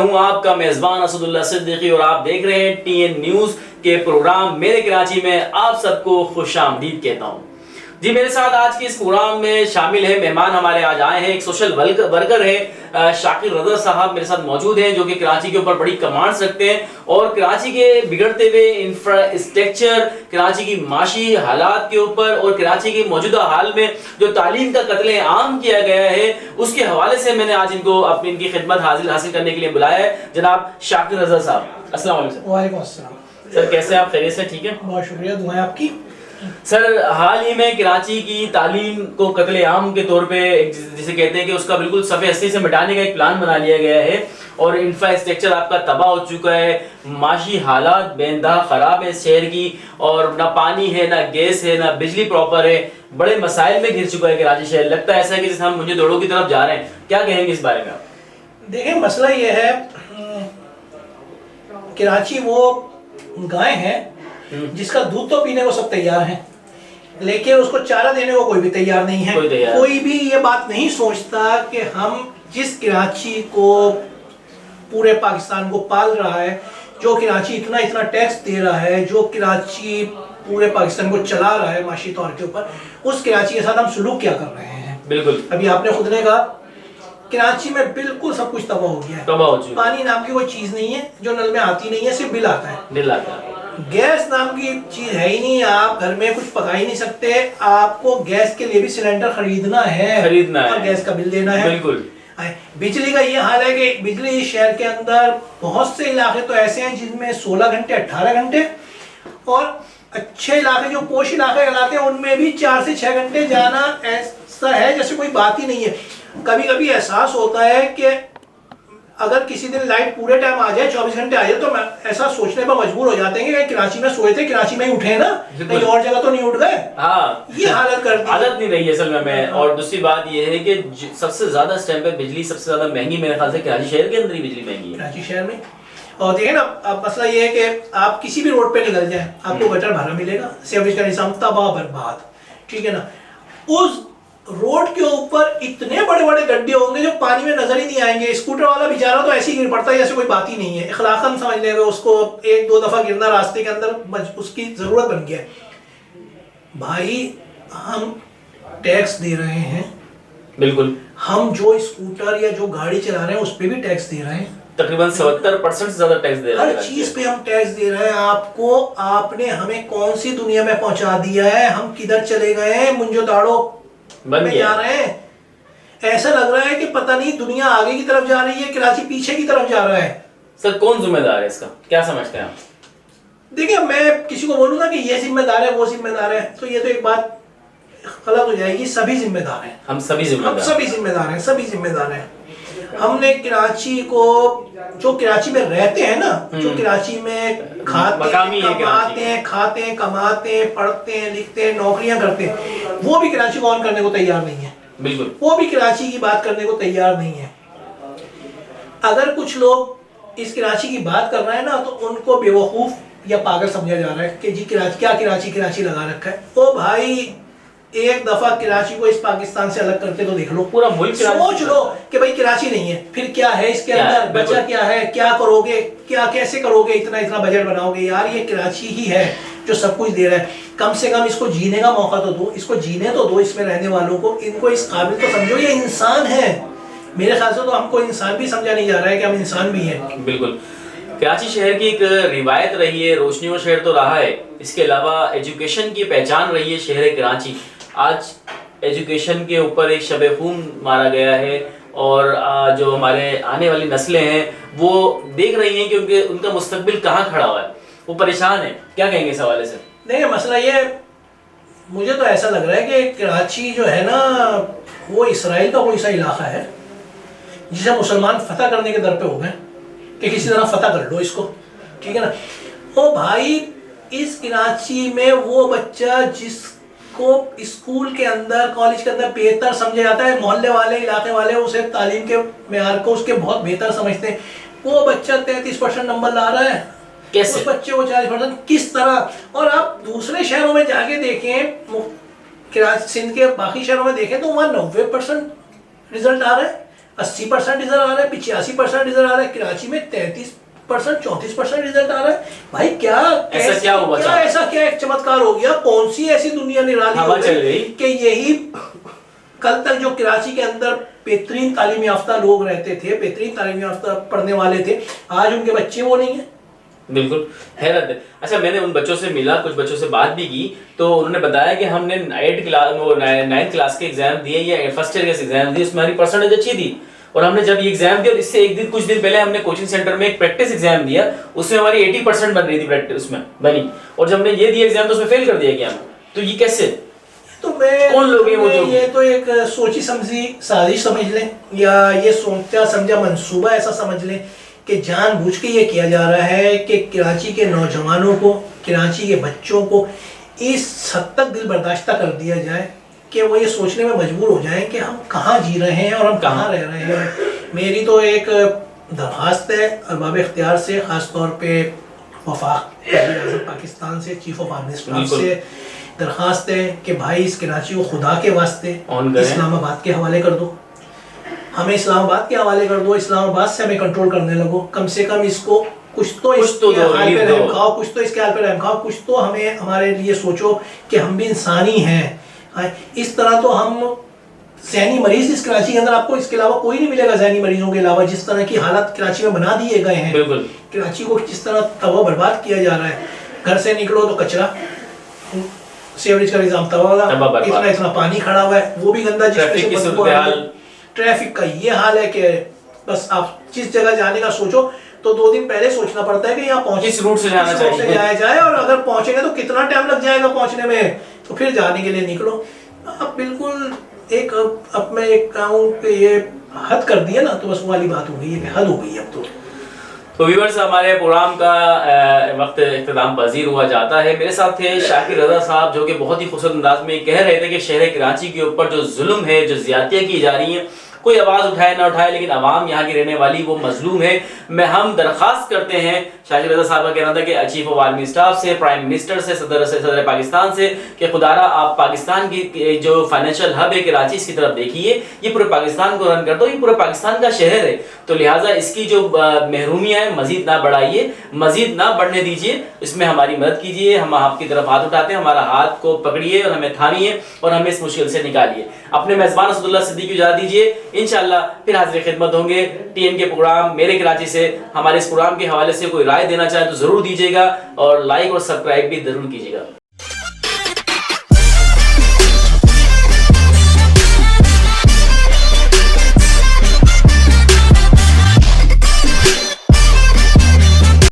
हूं आपका मेजबान असदुल्ला सिद्दीकी और आप देख रहे हैं टीएन न्यूज के प्रोग्राम मेरे कराची में। आप सबको खुशामदीद कहता हूं। जी, मेरे साथ आज के इस प्रोग्राम में शामिल है मेहमान हमारे आज आए हैं। एक सोशल वर्कर है शाकिर रजा साहब मेरे साथ मौजूद हैं, जो कि कराची के ऊपर बड़ी कमांड्स रखते हैं और कराची के बिगड़ते हुए इंफ्रास्ट्रक्चर, कराची की माशी हालात के ऊपर और कराची के मौजूदा हाल में जो तालीम का कत्ले आम किया गया है उसके हवाले से मैंने आज इनको अपनी इनकी खिदमत हासिल करने के लिए बुलाया है। जनाब शाकिर रजा साहब, अस्सलाम वालेकुम। वालेकुम अस्सलाम सर, कैसे आप? खैरियत से? ठीक है, बहुत शुक्रिया, दुआएं आपकी। सर, हाल ही में कराची की तालीम को कत्ले आम के तौर पे जिसे कहते हैं कि उसका बिल्कुल सफ़े हस्ती से मिटाने का एक प्लान बना लिया गया है और इंफ्रास्ट्रक्चर आपका तबाह हो चुका है। माशी हालात बेइंतहा ख़राब है शहर की, और ना पानी है, ना गैस है, ना बिजली प्रॉपर है। बड़े मसाइल में घिर चुका है कराची शहर। लगता है ऐसा है कि जैसे हम मुझे दौड़ों की तरफ जा रहे हैं। क्या कहेंगे इस बारे में आप? देखिए, मसला ये है, कराची वो गाय है जिसका दूध तो पीने को सब तैयार हैं, लेकिन उसको चारा देने को कोई भी तैयार नहीं है। कोई भी ये बात नहीं सोचता कि हम जिस कराची को पूरे पाकिस्तान को पाल रहा है, जो कराची इतना इतना टैक्स दे रहा है, जो कराची पूरे पाकिस्तान को चला रहा है माशी तौर के ऊपर, उस कराची के साथ हम सुलूक क्या कर रहे हैं। बिल्कुल, अभी आपने खुद ने कहा कराची में बिल्कुल सब कुछ तबाह हो गया है। पानी नाम की कोई चीज नहीं है जो नल में आती नहीं है, सिर्फ बिल आता है। गैस नाम की चीज है ही नहीं, आप घर में कुछ पका ही नहीं सकते। आपको गैस के लिए भी सिलेंडर खरीदना है और गैस का बिल देना है। बिल्कुल। बिजली का ये हाल है कि बिजली शहर के अंदर बहुत से इलाके तो ऐसे हैं जिनमें 16 घंटे 18 घंटे, और अच्छे इलाके जो पोश इलाके कहलाते हैं उनमें भी 4 से 6 घंटे जाना ऐसा है जैसे कोई बात ही नहीं है। कभी कभी एहसास होता है कि अगर किसी दिन लाइट पूरे टाइम आ जाए, 24 घंटे आ जाए, तो ऐसा सोचने पर मजबूर हो जाते हैं कि कराची में सोए थे, कराची में ही उठे ना, कहीं और जगह तो नहीं उठ गए। हाँ, ये हालत करती है। आदत नहीं रही असल में। और दूसरी बात ये है कि सबसे ज्यादा इस टाइम पे बिजली सबसे ज्यादा महंगी मेरे ख्याल से कराची शहर के अंदर ही बिजली महंगी है। कराची शहर में। और देखिए ना, अब मसला ये है कि आप किसी भी रोड पे निकल जाए आपको गटर भरा मिलेगा, सीवरेज का निजाम तबाह बर्बाद, ठीक है ना। उस रोड के ऊपर इतने बड़े बड़े गड्ढे होंगे जो पानी में नजर ही नहीं आएंगे। स्कूटर वाला बेचारा तो ऐसे ही गिर पड़ता है जैसे कोई बात ही नहीं है। इखलाकन समझ लेंगे उसको, 1-2 दफा गिरना रास्ते के अंदर उसकी जरूरत बन गया है। भाई, हम टैक्स दे रहे हैं, बिल्कुल। हम जो स्कूटर या जो गाड़ी चला रहे हैं उस पर भी टैक्स दे रहे हैं, तकरीबन 77% से ज्यादा टैक्स दे रहे हैं। हर चीज पे हम टैक्स दे रहे हैं। आपको, आपने हमें कौन सी दुनिया में पहुंचा दिया है? हम किधर चले गए हैं? मुंजो दाड़ो में जा रहे हैं। ऐसा लग रहा है कि पता नहीं दुनिया आगे की तरफ जा रही है, कराची पीछे की तरफ जा रहा है। सर, कौन जिम्मेदार है इसका? क्या समझते हैं आप? देखिए, मैं किसी को बोलूंगा कि ये जिम्मेदार है, वो जिम्मेदार है, तो ये तो एक बात गलत हो जाएगी। सभी जिम्मेदार हैं, हम सभी जिम्मेदार हैं। हमने कराची को, जो कराची में रहते हैं ना, जो कराची में खाते हैं, कमाते, पढ़ते हैं, लिखते हैं, नौकरियां करते हैं, वो भी कराची को ऑन करने को तैयार नहीं है। बिल्कुल, वो भी कराची की बात करने को तैयार नहीं है। अगर कुछ लोग इस कराची की बात कर रहे हैं ना, तो उनको बेवकूफ या पागल समझा जा रहा है कि जी कराची लगा रखा है। ओ भाई, एक दफा कराची को इस पाकिस्तान से अलग करके तो देख लो, पूरा मुल्क सोच लो कि भाई कराची नहीं है, फिर क्या है इसके अंदर, बचा क्या है, क्या करोगे, क्या कैसे करोगे, इतना इतना बजट बनाओगे। यार, ये कराची ही है जो सब कुछ दे रहा है। कम से कम इसको जीने का मौका तो दो, इसको जीने तो दो, इसमें रहने वालों को, इनको इस काबिल तो समझो। ये इंसान है। मेरे ख्याल से तो हमको इंसान भी समझा नहीं जा रहा है कि हम इंसान भी हैं। बिल्कुल। कराची शहर की एक रिवायत रही है, रोशनी शहर तो रहा है, इसके अलावा एजुकेशन की पहचान रही है शहर कराची। आज एजुकेशन के ऊपर एक शब खून मारा गया है और जो हमारे आने वाली नस्लें हैं वो देख रही हैं कि उनका मुस्तकबिल कहाँ खड़ा हुआ है, वो परेशान है। क्या कहेंगे इस हवाले से? देखिए, मसला ये, मुझे तो ऐसा लग रहा है कि कराची जो है ना, वो इसराइल का कोई सा इलाका है जिसे मुसलमान फतह करने के दर पे हो गए कि किसी तरह फतह कर लो इसको, ठीक है ना। ओ भाई, इस कराची में वो बच्चा जिसको स्कूल के अंदर, कॉलेज के अंदर बेहतर समझा जाता है, मोहल्ले वाले, इलाके वाले उसे तालीम के मेयार को उसके बहुत बेहतर समझते हैं, वो बच्चा 33% नंबर ला रहा है। कैसे? उस बच्चे को 40%, किस तरह? और आप दूसरे शहरों में जाके देखें, सिंध के बाकी शहरों में देखें तो वहाँ 90% रिजल्ट आ रहा है। 80% रिजल्ट आ रहा है, 85% रिजल्ट आ रहा है, कराची में 33% 34% रिजल्ट आ रहा है। भाई क्या ऐसा क्या हुआ, ऐसा क्या एक चमत्कार हो गया? कौन सी ऐसी दुनिया निराली हो गई कि यही कल तक जो कराची के अंदर बेहतरीन तालीम याफ्ता लोग रहते थे, बेहतरीन तालीम याफ्ता पढ़ने वाले थे, आज उनके बच्चे वो नहीं है। बिल्कुल हैरत है। अच्छा, मैंने उन बच्चों से मिला, कुछ बच्चों से बात भी की, तो उन्होंने बताया कि हमने 9th क्लास के एग्जाम दिए या फर्स्ट ईयर के एग्जाम दिए, उसमें हमारी परसेंटेज अच्छी थी। और हमने जब ये एग्जाम दिया, इससे कुछ दिन पहले हमने कोचिंग सेंटर में एक प्रैक्टिस एग्जाम दिया, उसमें हमारी 80% बन रही थी प्रैक्टिस, उसमें बनी। और जब हमने ये दिया एग्जाम तो उसमें फेल कर दिया गया। तो ये कैसे? तो मैं कौन लोग हैं वो जो? ये तो एक सोची समझी साजिश समझ लें, या ये सोचा समझा मंसूबा ऐसा समझ लें कि जानबूझ के ये किया जा रहा है कि कराची के नौजवानों को, कराची के बच्चों को इस हद तक दिल बर्दाश्त कर दिया जाए कि वो ये सोचने में मजबूर हो जाएं कि हम कहाँ जी रहे हैं और हम कहाँ रह रहे हैं। मेरी तो एक दरख्वास्त है अरबाब इख्तियार से, ख़ास तौर पे वफाक पाकिस्तान से, चीफ ऑफ आर्मी स्टाफ से दरख्वास्त है कि भाई इस कराची को खुदा के वास्ते इस्लामाबाद के हवाले कर दो, हमें इस्लामाबाद के हवाले कर दो, इस्लामाबाद से हमें कंट्रोल करने लगो। कम से कम इसको कुछ तो इसके हाल पे रहम खाओ, कुछ तो इसके हाल पे रहम खाओ, कुछ तो हमें हमारे लिए सोचो कि हम भी इंसानी हैं। इस तरह तो हम ज़हनी मरीज इस कराची के अंदर आपको इसके अलावा कोई नहीं मिलेगा, ज़हनी मरीजों के अलावा। जिस तरह की हालत कराची में बना दिए गए हैं, कराची को जिस तरह तबाह बर्बाद किया जा रहा है, घर से निकलो तो कचरा, सीवरेज का निजाम तबाह, इतना पानी खड़ा हुआ है, वो भी गंदा, ट्रैफिक का ये हाल है कि बस आप जिस जगह जाने का सोचो तो 2 दिन पहले सोचना पड़ता है कि यहाँ पहुंचे, किस रूट से जाया जाए, और अगर पहुंचेंगे तो कितना टाइम लग जाएगा पहुंचने में, तो फिर जाने के लिए निकलो। अब बिल्कुल एक अब मैं एक कहूँ कि ये हद कर दिया ना, तो बस वो वाली बात हो गई है कि हद हो गई अब तो व्यूअर्स, हमारे प्रोग्राम का वक्त इख्तिताम पजीर हुआ जाता है। मेरे साथ थे शाकिर रजा साहब, जो कि बहुत ही खूबसूरत अंदाज में कह रहे थे कि शहर कराची के ऊपर जो जुल्म है, जो ज्यादतियाँ की जा रही हैं, कोई आवाज़ उठाए ना उठाए, लेकिन आवाम यहाँ की रहने वाली वो मजलूम है। हम दरख्वास्त करते हैं, शाकिर रजा साहब का कहना था कि चीफ ऑफ आर्मी स्टाफ से, प्राइम मिनिस्टर से, सदर पाकिस्तान से, कि खुदारा आप पाकिस्तान की जो फाइनेंशियल हब है कराची, इसकी तरफ देखिए, ये पूरे पाकिस्तान को रन करता हो, ये पूरे पाकिस्तान का शहर है, तो लिहाजा इसकी जो महरूमियाँ है मजीद ना बढ़ाइए, मजीद ना बढ़ने दीजिए, इसमें हमारी मदद कीजिए। हम आपकी तरफ हाथ उठाते हैं, हमारा हाथ को पकड़िए और हमें थामिए और हमें इस मुश्किल से निकालिए। अपने मेज़बान असदुल्लाह सिद्दीकी को इजाज़त दीजिए, इंशाअल्लाह फिर हाजिर खिदमत होंगे टीएन के प्रोग्राम मेरे कराची से। हमारे इस प्रोग्राम के हवाले से कोई राय देना चाहे तो जरूर दीजिएगा, और लाइक और सब्सक्राइब भी जरूर कीजिएगा।